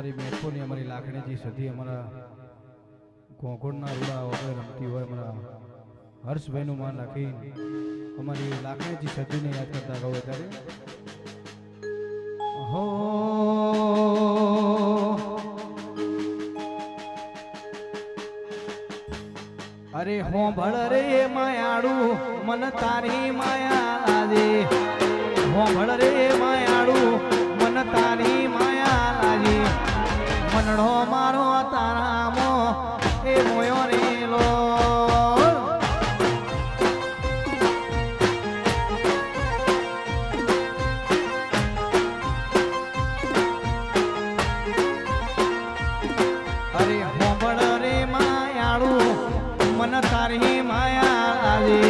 અમારી મેઠોની અમારી લાખણીજી સધી અમારા કોંકોડના રૂડા વગર રમતી હોય અમારા હર્ષભાઈનું માન રાખી અમારી લાખણીજી સધીને યાદ કરતા કહો ત્યારે હો અરે હો ભળ રે માયાડું મન તારી માયા લાજે હો ભળ રે માયાડું મન તારી માયા લાજે મનડો મારો તારામો એ મોયો રેલો અરે હો ભળ રે માયાડું મન તારી માયા લાજે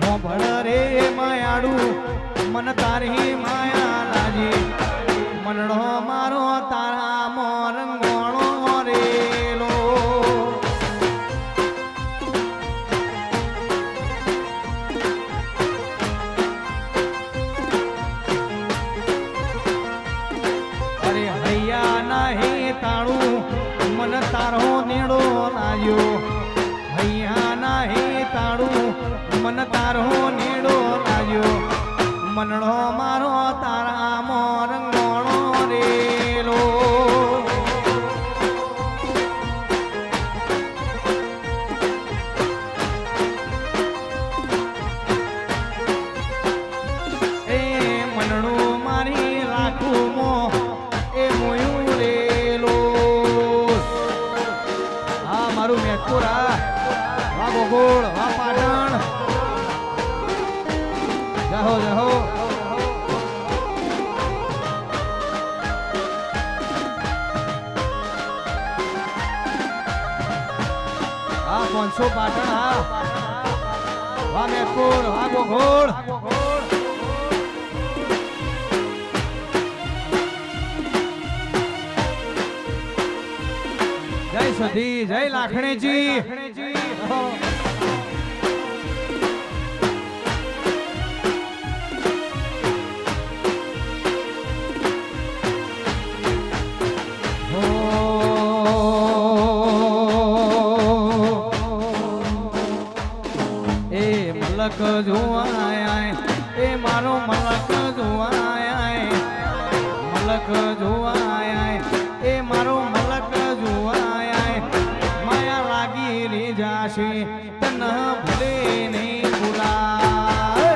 હો ભળ રે માયાડું મન તારી માયા લાજે મનડો મારો તારા મોરંગોણો રેલો અરે હૈયા નહીં તાળું મન તારો નેડો લાગ્યો હૈયા નહીં તાળું મન તારો નેડો લાગ્યો મનડો મારો તારા મોરંગોણો રેલો એ મનડું મારી રાખું મો એ મોયું રેલો આ મારું મેથપુરા વા ગોગોળ વા પાટણ જહો જહો આ 500 પાટણ હા વા મેથપુર વા ગોગોળ જય સધી જય લાખણીજી મલક જોવાય એ મારો મલક જોવાય મલક જોવાય એ મારો મલક જોવાય માયા લાગી રે જાશે તન ભૂલે નહીં ભૂલાય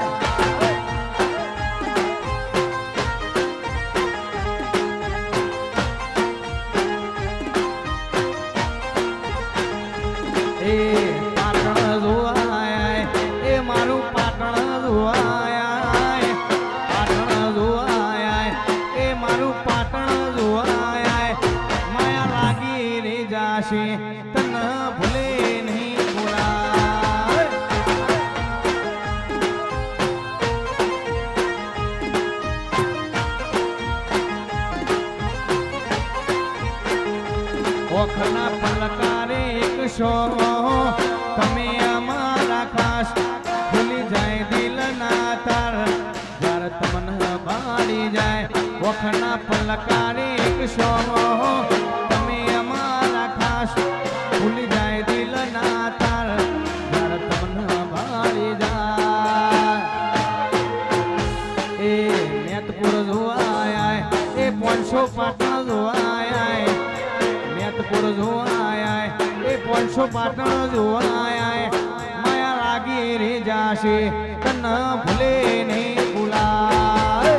એ પાટણ જોવાય એ મારું પાટણ જોવાય પાટણ જોવાય એ મારું પાટણ જોવાય માયા લાગી રે જાશે તન ભૂલે નહીં ભૂલાય ઓખના પલકારે એક શો તમે અમારા ખાસ ભૂલી જાય દિલ ના તાર જ્યારે તમને બાળી જાય વખના પલકારે એક શો તમે અમારા ખાસ ભૂલી જાય દિલ ના તાર જ્યારે તમને બાળી જાય એ મેતપુર જોવાય એ 500 પાટણ જોવાય મેતપુર જોવાય એ 500 પાટણ જોવાય માયા લાગી રે જાશે તન ભૂલે નહીં ભૂલાય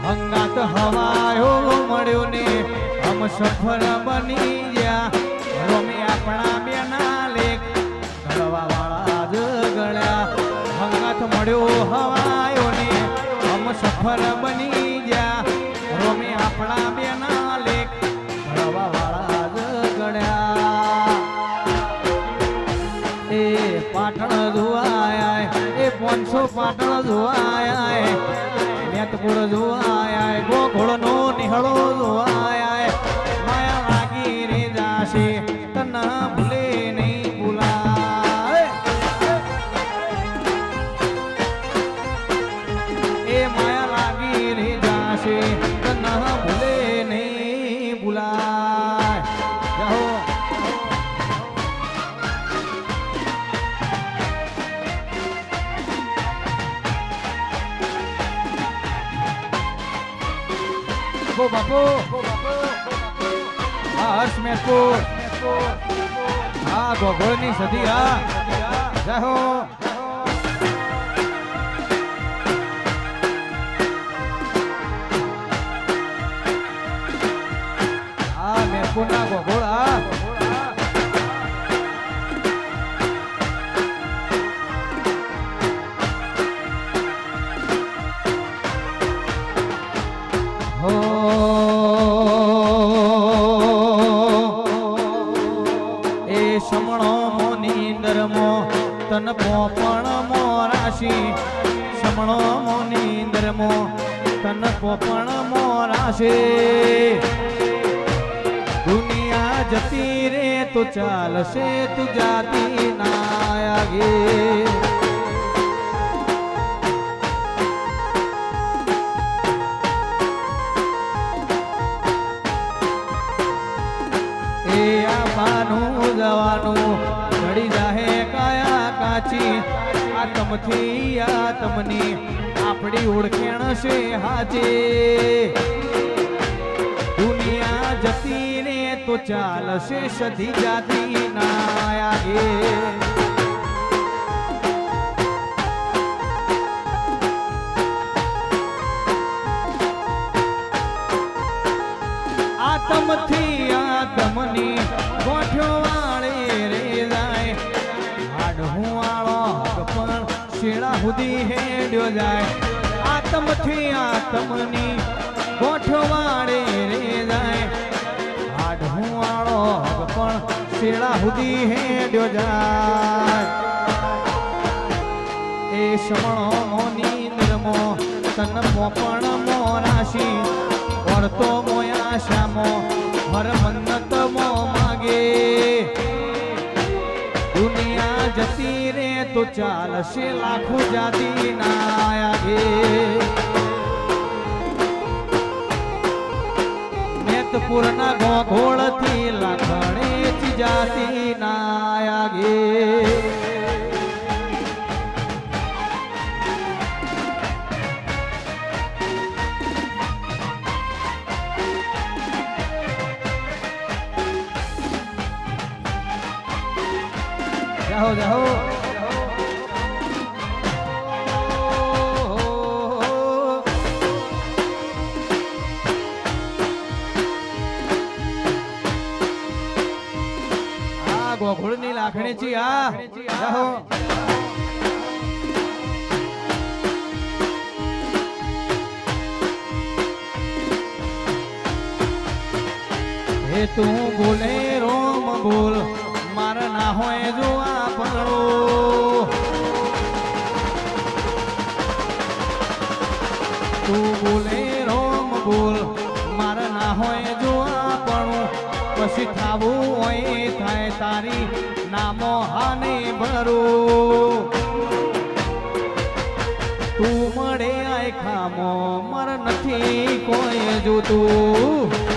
હંગાત હવાયો મળ્યો ને હમ સફર બની ગયા રોમે આપણા બેના લેખ ઘડવા વાળા જ ગળ્યા હંગાત મળ્યો હવાયો ને હમ સફર બની ગયા રોમે આપણા બેના લેખ ઘડવા વાળા જ ગળ્યા એ પાટણ જોવાય એ 500 પાટણ જોવાય મેતપુર જોવાય ગોઘોળનો નિહળો જોવાય માયા લાગી રે જાશે તન ભૂલે નહીં ભૂલાય છે તને ભૂલે નહીં ભૂલાય. જાઓ બાપુ હા હર્ષ મેરપુર હા ગોગોળની સદી હા જય હો હા મેરપુરના ગોગોળ હા તન પોપણ મોરાશી સમણો મોનીંદર મો તન પોપણ મોરાશી દુનિયા જતી રે તો ચાલશે તું જાતી ના આગે એ આવવાનું જવાનું ઘડી જાહે કાયા કાચી આતમથી આતમની આપણી ઓળખેણ છે હાજે દુનિયા જતી રે તો ચાલશે સધી જાતી ના આગે આતમથી આતમની ગોઠ્યો વાળે રે જાય હાડહું વાળો પણ શેડા સુધી હેડ્યો જાય આતમથી આતમની ગોઠ્યો વાળે રે જાય હાડહું વાળો પણ શેડા સુધી હેડ્યો જાય એ સમણો મોની નિર્મો તન મોપણ મોરાશી વર્તો મોયા શ્યામો હર મન્નત મો માગે દુનિયા જતી રે તો ચાલશે લાખો જાતી ના આગે મેતપુરના ગોઘોળથી લાખણે જાતી ના આગે જાઓ જાઓ આ ગોઘોળની લાખણી છી આ જાઓ હે તું બોલે રોમ બોલ મારા ના હોય જો આપણો તું બોલે રોમ બોલ મારા ના હોય જો આપણું પછી થાવું હોય થાય તારી નામો હાને ભરો તું મળે આય ખામો મર નથી કોઈ જોતું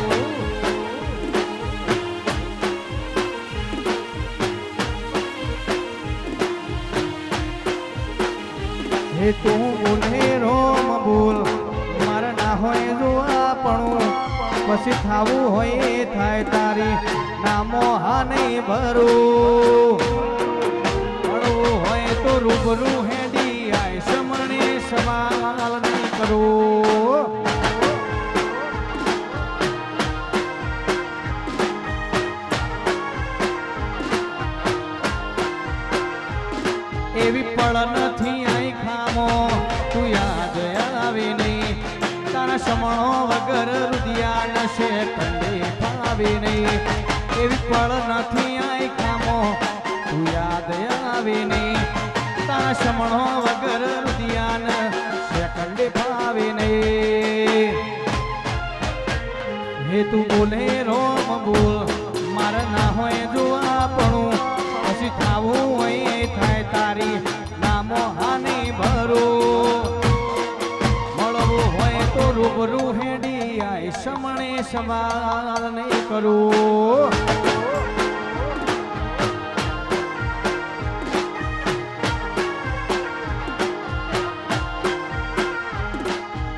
હે તું બોલે રોમ બોલ મારા ના હોય જો આપણું પછી થાવું હોય થાય તારી નામો હાને ભરું મળવું હોય તો રૂબરૂ હેડી આય સમણે સવાલ નહીં કરો એવી પળ નથી આઈ ખામો તું યાદ આવે નહીં તારા સમણો વગર રુદિયા નશે કંડે ભાવે નહીં એવી પળ નથી આઈ ખામો તું યાદ આવે નહીં તારા સમણો વગર રુદિયા નશે કંડે ભાવે નહીં હે તું બોલે રોમ બોલ મારા ના હોય જો આપણું પછી થાવું હોય થાય તારી નામો હાને ભરો મળવું હોય તો રૂબરૂ હેડી આય સમણે સવાલ નહીં કરું.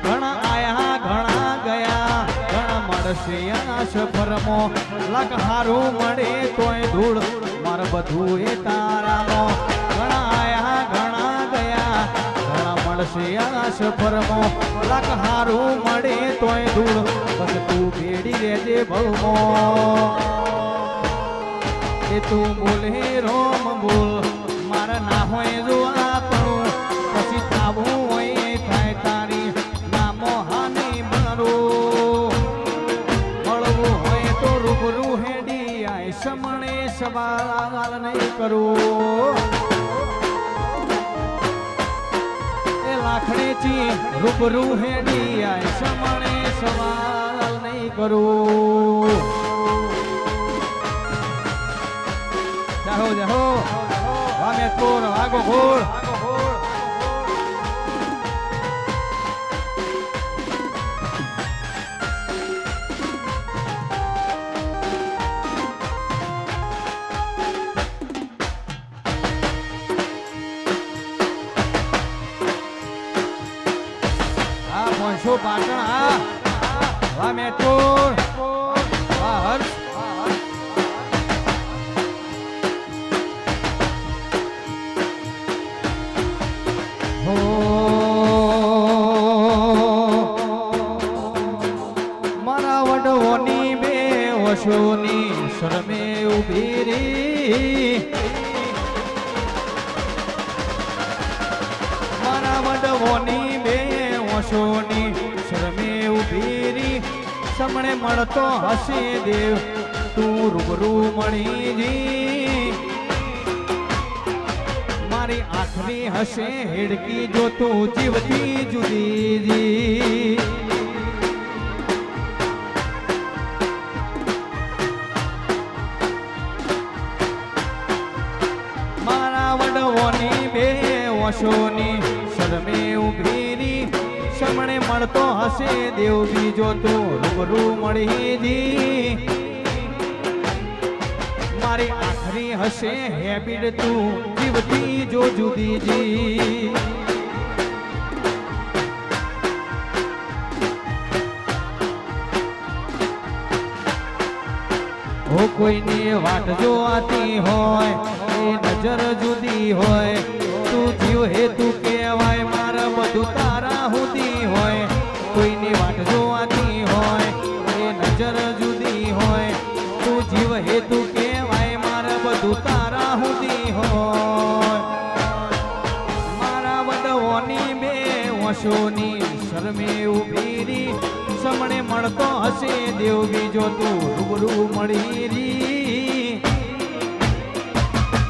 ઘણા આયા ઘણા ગયા ઘણા મળશે આ સફરમાં લક હારું મળે તોય ધૂળ માર બધું એ તારામાં. ઘણા આયા ઘણા ગયા ઘણા મળશે આ સફરમાં લક હારું મળે તોય ધૂળ બસ તું ભેડી રહેજે ભવમાં. એ તું બોલે રોમ બોલ મારા ના હોય જો આપણું પછી થાવું હોય થાય તારી નામો હાની મારું. મળવું હોય તો રૂબરૂ હેડી આય સમણે સવાલ નહીં કરું. એ લાખણીથી રૂબરૂ હેડી આય સમણે સવાલ નહીં કરું. જાહો જાહો વામે કોર વાગો ઘોડ. આ મોસો પાટણ આ વામે કોર આ હર્ષ મારા વડવોની બે વશોની શરમે ઉભી રી. મારા વડવોની બે વશોની શરમે ઉભી રી. સમણે મળતો હશે દેવ તું રૂબરૂ મળી જી. મારી આખરી હશે હેડકી જો તું જીવતી જુદી જી. મારા વડવોની બે વશોની શરમે ઉભી રી. સમણે મળતો હશે દેવ બીજો તું રૂબરૂ મળી જી. મારી આખરી હશે હેબિટ તું જીવતી જો જુદી જી. ઓ કોઈની વાટ જોવાતી હોય એ નજર જુદી હોય. તું જીવ હેતુ કહેવાય મારા બધું તારા હુદી હોય. કોઈની વાટ જોવાતી હોય એ નજર જુદી હોય. તું જીવ હેતુ કહેવાય મારા બધું તારા હુદી હોય. મારા વડવોની બે વશોની શરમે ઉભી રી. સમણે મળતો હશે દેવ બીજો તું રૂબરૂ મળી રી.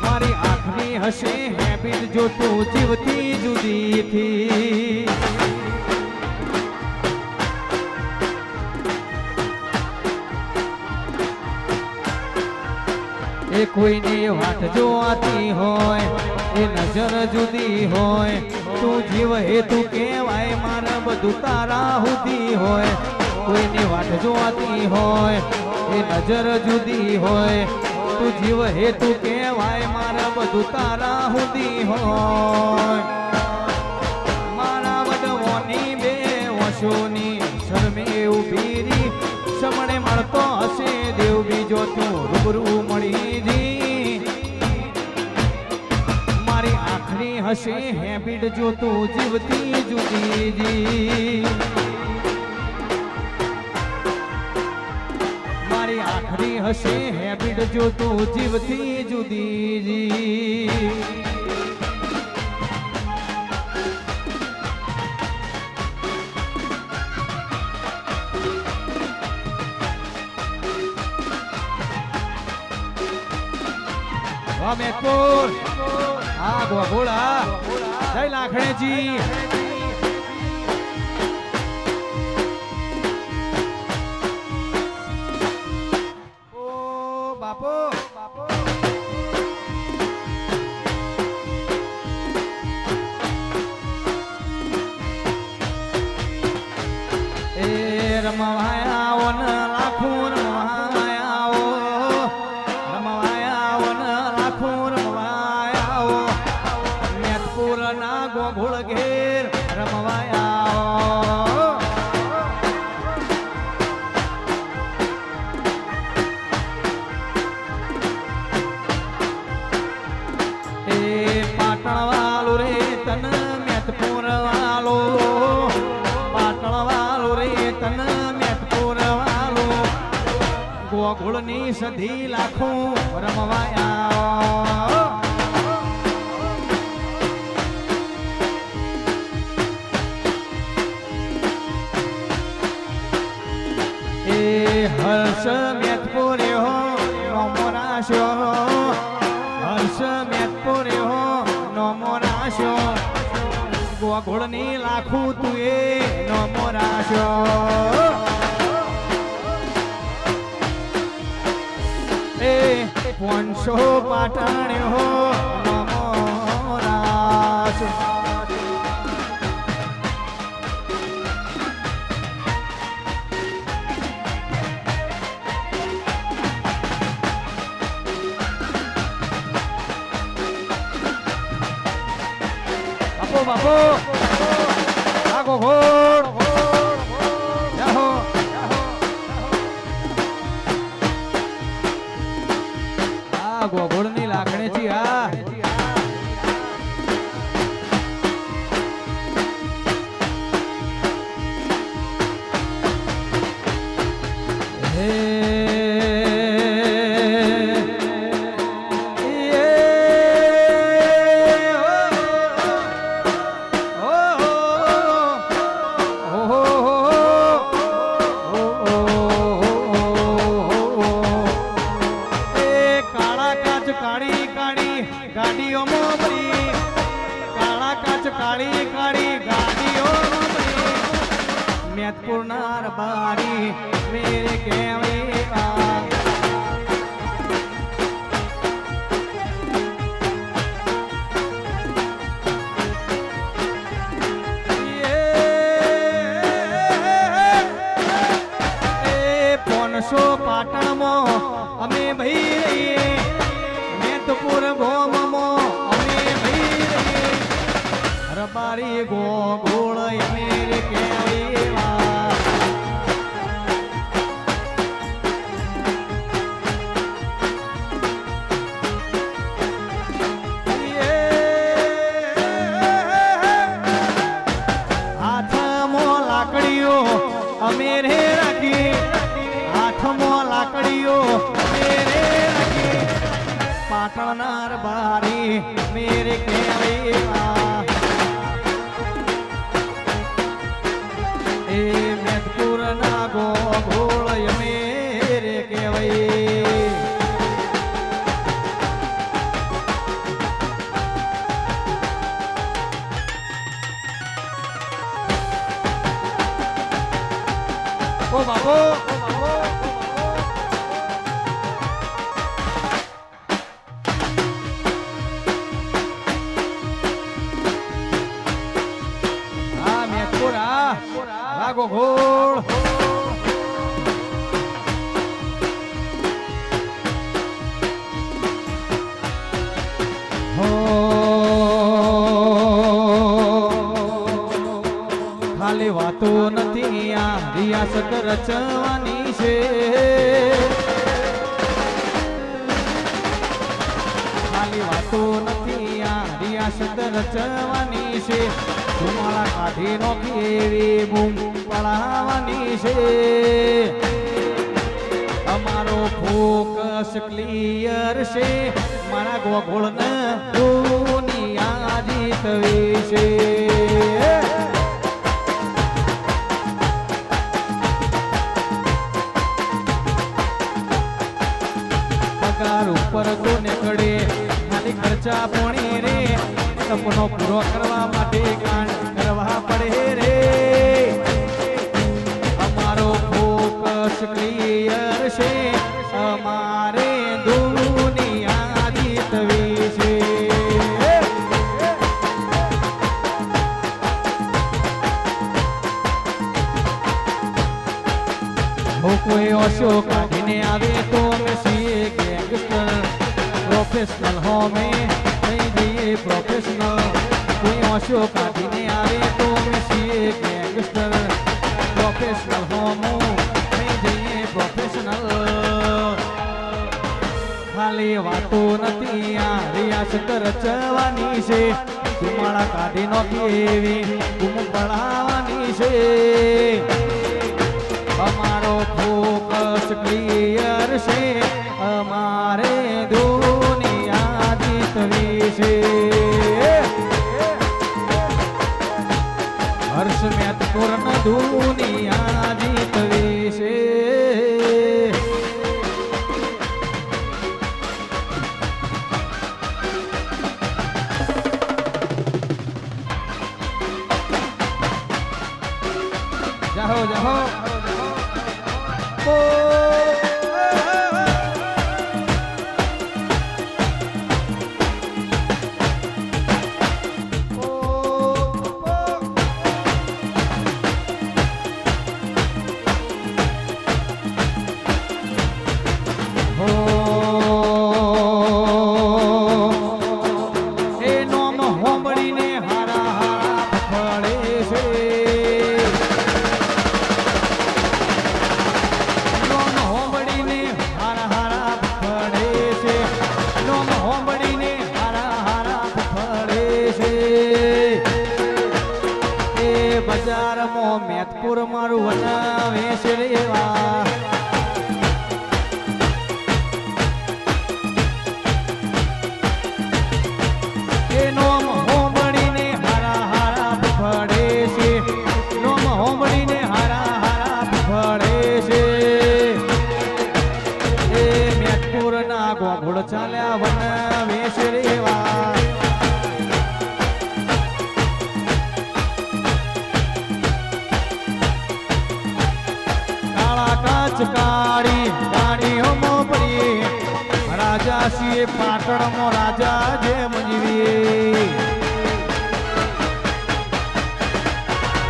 મારી આખરી હશે હેબિટ જો તું જીવતી જુદી થી. એ કોઈની વાટ જોવાતી હોય એ નજર જુદી હોય. તું જીવ હેતુ કહેવાય મારા બધું તારા હુદી હોય. કોઈની વાટ જોવાતી હોય એ નજર જુદી હોય. તું જીવ હેતુ કહેવાય મારા બધું તારા હુદી હોય. મારા વડવોની બે વશોની શરમે ઉભી રી. સમણે મળતો હશે દેવ બીજો તું રૂબરૂ મળી જી. મારી આખરી હશે હેબિટ જો તું જીવતી જુદી જી. મારી આખરી હશે હેબિટ જો તું જીવતી જુદી જી. વામેકોર આ ગોગોળા જય લાખણેજી. ઓ બાપો બાપો રમવાયા ઓન લાખું રમવાયા ઓ રમવાયા ઓન લાખું રમવાયા ઓ મેતપુર ના ગોગુળ ઘેર રમવાયા એ પાટણ વાળું રે તન મેતપુર વાળો પાટણ વાળું રે તન મેતપુર વાળો ગોગુળની સધી લાખું રમવાયા એ હર્ષ મેતપુર હો નોમરાશો હર્ષ મેતપુર હો નોમરાશો ગોગુળની લાખું તું એ નોમરાશો એ 500 પાટણ હો નોમરાશો બાપો આગો ઘોડ જાહો આ ગોગોળની લાકડી છે આ હે કાળી કાળી ગાડીઓ મેતપુર નાર બારી મેરે કેવેવા પોનસો પાટણમાં અમે ભઈ રહીએ મેતપુર ગોમમાં અમે ભઈ રહીએ રબારી ગોગોળ મેરે કેવેવા હાથમાં લાકડીઓ અમે રે રાખી હાથમાં લાકડીઓ અમે રે રાખી પાટણના રબારી મેરે કેવેવા એ મેતપુર ના ગોગોળ મેરે કેવાય ઓ બાપો આ મેતપુર આ ગોગોળ ખાલી વાતો નથી આ રિયાસત રચવાની છે ખાલી વાતો નથી આ રિયાસત રચવાની છે ધુમાળા કાઢી નોખી એવી બૂમ પડાવવાની છે અમારો ફોકસ ક્લિયર છે મારા ગોગોળને દુનિયા જીતવી છે પગાર ઉપર તો નીકળે ખાલી ખર્ચા પોણી રે સપનો પૂરો કરવા માટે કાંડ કરવા પડે રે અમારો ફોકસ ક્લિયર છે અમારે દુનિયા જીતવી છે હો કોઈ ઓશો કાઢીને આવે તો અમે છીએ ગેંગસ્ટર પ્રોફેશનલ હોમે થઈ જઈએ પ્રોફેશનલ કોઈ ઓશો કાઢીને આવે તો અમે છીએ ગેંગસ્ટર પ્રોફેશનલ હોમો થઈ જઈએ પ્રોફેશનલ ખાલી વાતો નથી આ રિયાસત રચવાની છે ધુમાડા કાઢી નોખી એવી ધૂમ પડાવવાની છે અમારો ફોકસ ક્લિયર છે અમારે દુનિયા જીતવી છે હર્ષ મેતપુર દુનિયા જીતવી છે જાહો જાહો બજારમાં મેતપુર મારું વનાવે છે રેવા એ નોમ હોંભળીને હારા હારા ફળે છે નોમ હોંભળીને હારા હારા ફળે છે એ મેતપુરના ગોગોળ ચાલ્યા વનાવે છે રેવા કાળી ગાડીઓ મોપરી રાજા સિંહ પાટણમાં રાજા જેમ જીવી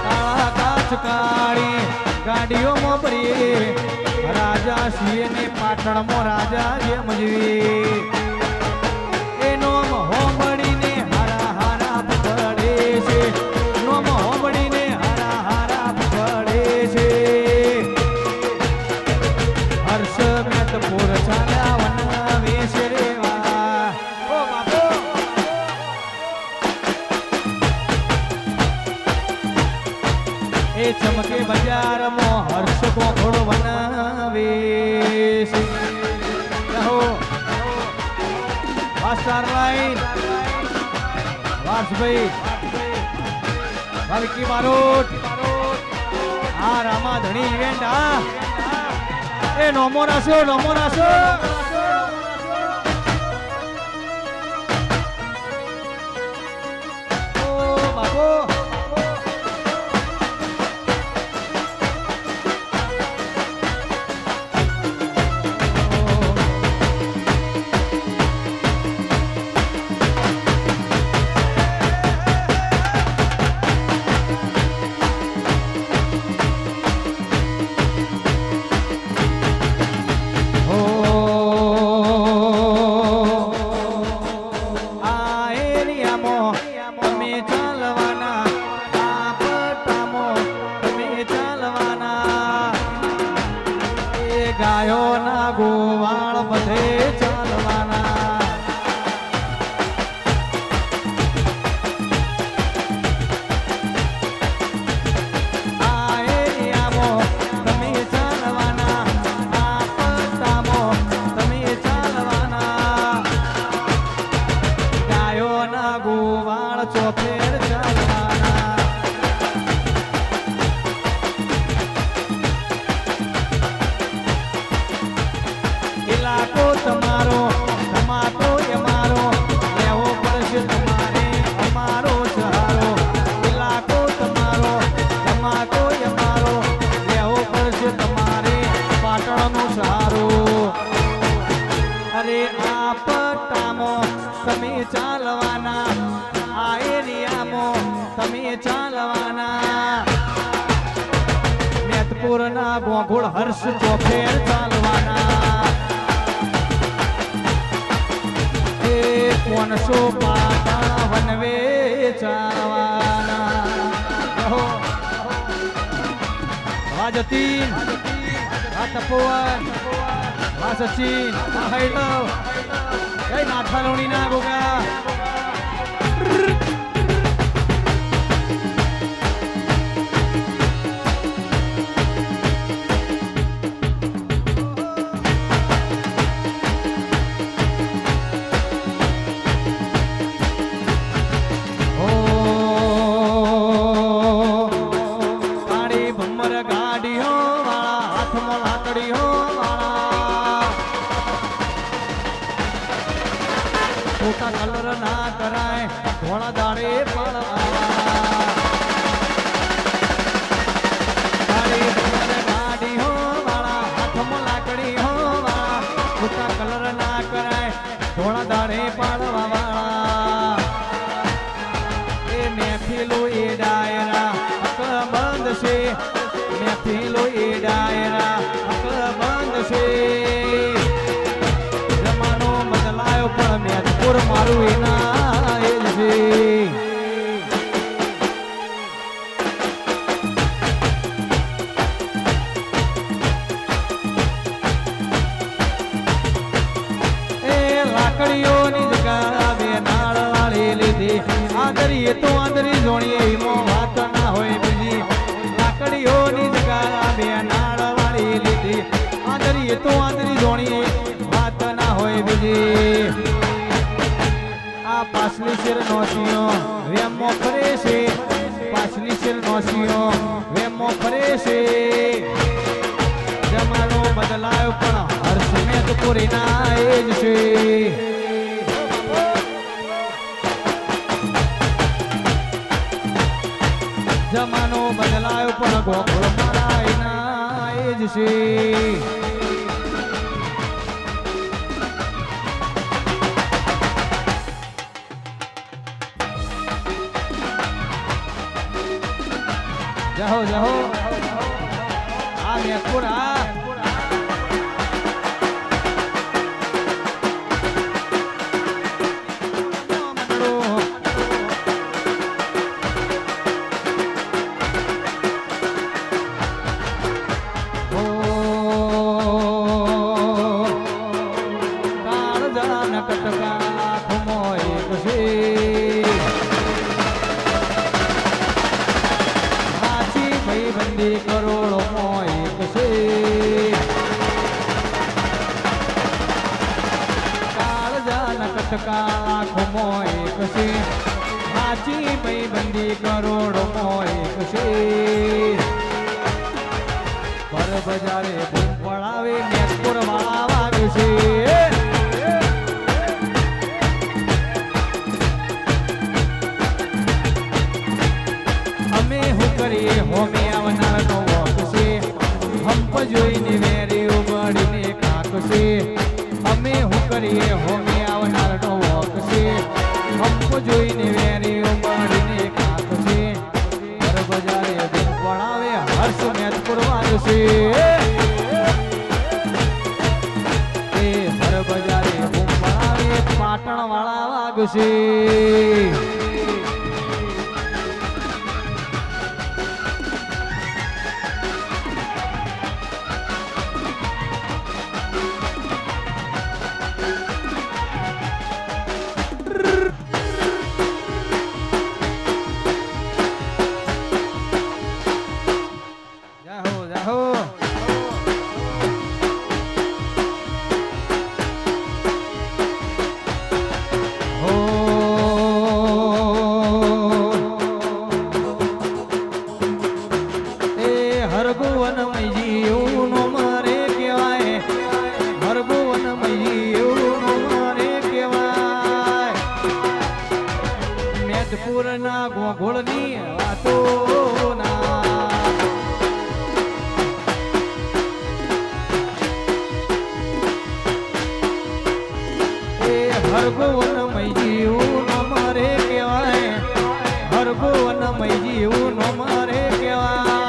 કાળા કાચ કાળી ગાડીઓ મોપરી રાજા સિંહ ને પાટણમાં રાજા જેમ જીવી એ નોમ હોંભળીને હારા હારા પડે છે નોમ હોંભળીને હારા હારા પડે છે હર્ષ મેતપુર ચાલ્યા વનાવે છે રેવા ઓ બાપો એ ચમકે બજારમાં હર્ષ ગોખોડ વનાવે છે રહો વાસ્ટાર લાઈન વાસભાઈ ભાવિકી મારોટ આ રામા ધણી ઇવેન્ટ આ એ નોમો રાસો નોમો રાસો ઓ બાપો ગાયોના ગોવાળ બધે ચાલવાના આ એરિયામાં તમે ચાલવાના આ પટ્ટામાં તમે ચાલવાના ગાયોના ગોવાળ ચોફેર ચાલવાના મેદપુરના ગોગોળ હર્ષ ચોફેર ચાલવાના એ 500 પાટા વનવે ચાલવાના વાજતીન તપોવન વા સચિન હૈલવ જય નાથાલોણી ના ગોગા મોટા કલર ના કરાય ધોળા દાડે ગાડી હો વાળા હાથમાં લાકડી હો વાળા મોટા કલર ના કરાય ધોળા દાડે પાડવા વાળા એ મહેફિલો એ ડાયરા બંધ છે મહેફિલો એ ડાયરા બંધ છે પણ મેદપુર મારું એના એ છે એ લાકડીઓની જગા બે નાળ વાળી લીધી આંધરી તો આંધરી જોણીએ એમાં વાત ના હોય બીજી લાકડીઓની જગા બે નાળ વાળી લીધી આંધરી તો આંધરી જોણીએ વાત ના હોય બીજી આ પાછલી શેર નોશીઓ વેમો ફરે છે પાછલી શેર નોશીઓ વેમો ફરે છે જમાનો બદલાયો પણ હર્ષ મેદપુરી ના એ જ છે જમાનો બદલાયો પણ ગોકુળ મારા એના એ જ છે જાહો જાહો આ મેદપુર આ કરોડો મોય કશે કાળજાના કટકા લાખો મોય કશે સાચી ભાઈબંધી કરોડો મોય કશે પર બજારે બૂમ પડાવે મેદપુર વાળા વાગે છે અમે હું કરીએ હોમે આવનાર નો વોક છે હંપ જોઈને વેરી ઉગડીને કાક છે અમે હું કરીએ હોમે આવનાર નો વોક છે હંપ જોઈને વેરી ઉગડીને કાક છે હર બજારે બૂમ પડાવે હર્ષ મેદપુર વાગ છે એ હર બજારે બૂમ પડાવે પાટણ વાળા વાગ છે મેદપુરના ગોગોળની વાતો હરગોવન મૈજીવું નો મારે કહેવાય હરગોવન મૈજીવું નો મારે કહેવાય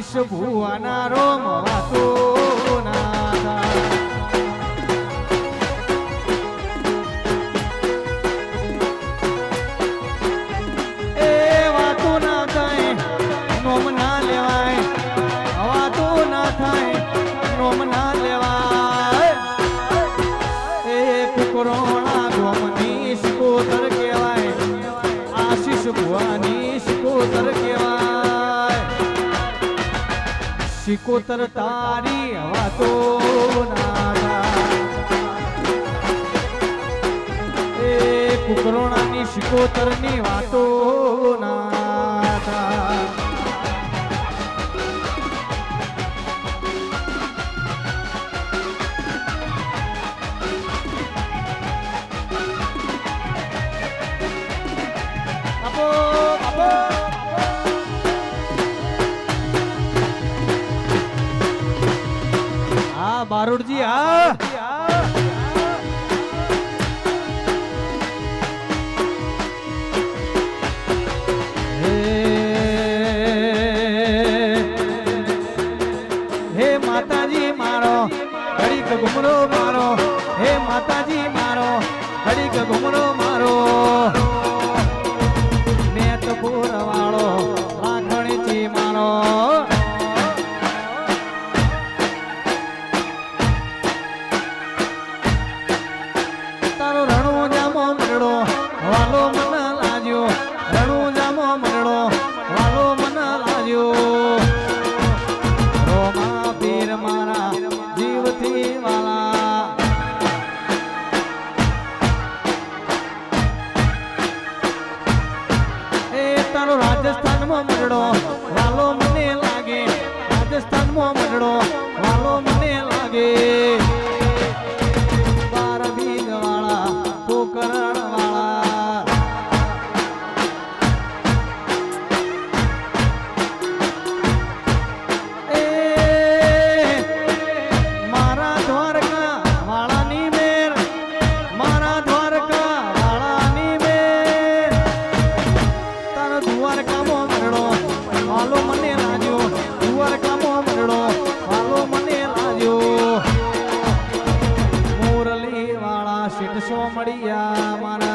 આશીષ ભુવાના રોમ વાતો ના થાય. એ વાતો ના થાય નોમ ના લેવાય, વાતો ના થાય નોમ ના લેવાય. એ કુકરોણા ગોમની સિકોતર કહેવાય, આશીષ ભુવાની સિકોતર કહેવાય. સિકોતર તારી વાતો ના થાય. એ કુકરોણાની સિકોતરની વાતો ના થાય. હા બારોડજી હા. હે માતાજી મારો ઘડીક ઘુમરો મારો, હે માતાજી મારો ઘડીક ઘુમરો મારો. નેતપુર વાળો લાખણીજી મારો, તારો રણો જામો મરડો વાલો મન લાગ્યો, રણો જામો મરડો વાલો મન લાગ્યો. રોમા પીર મારા જીવથી વાલા, એ તારો રાજસ્થાનમાં મરડો વાલો મને લાગે, રાજસ્થાનમાં મરડો વાલો મને લાગે. બાર બીજ વાળા પોકરણ વાળા, એ મારા દ્વારકા વાળાની મેર, મારા દ્વારકા વાળાની મેર. તારા દ્વારકામાં મરડો વાલો મને લાગ્યો, દ્વારકામાં મરડો વાલો મને લાગ્યો. મુરલી વાળા શેઠસો મળ્યા મારા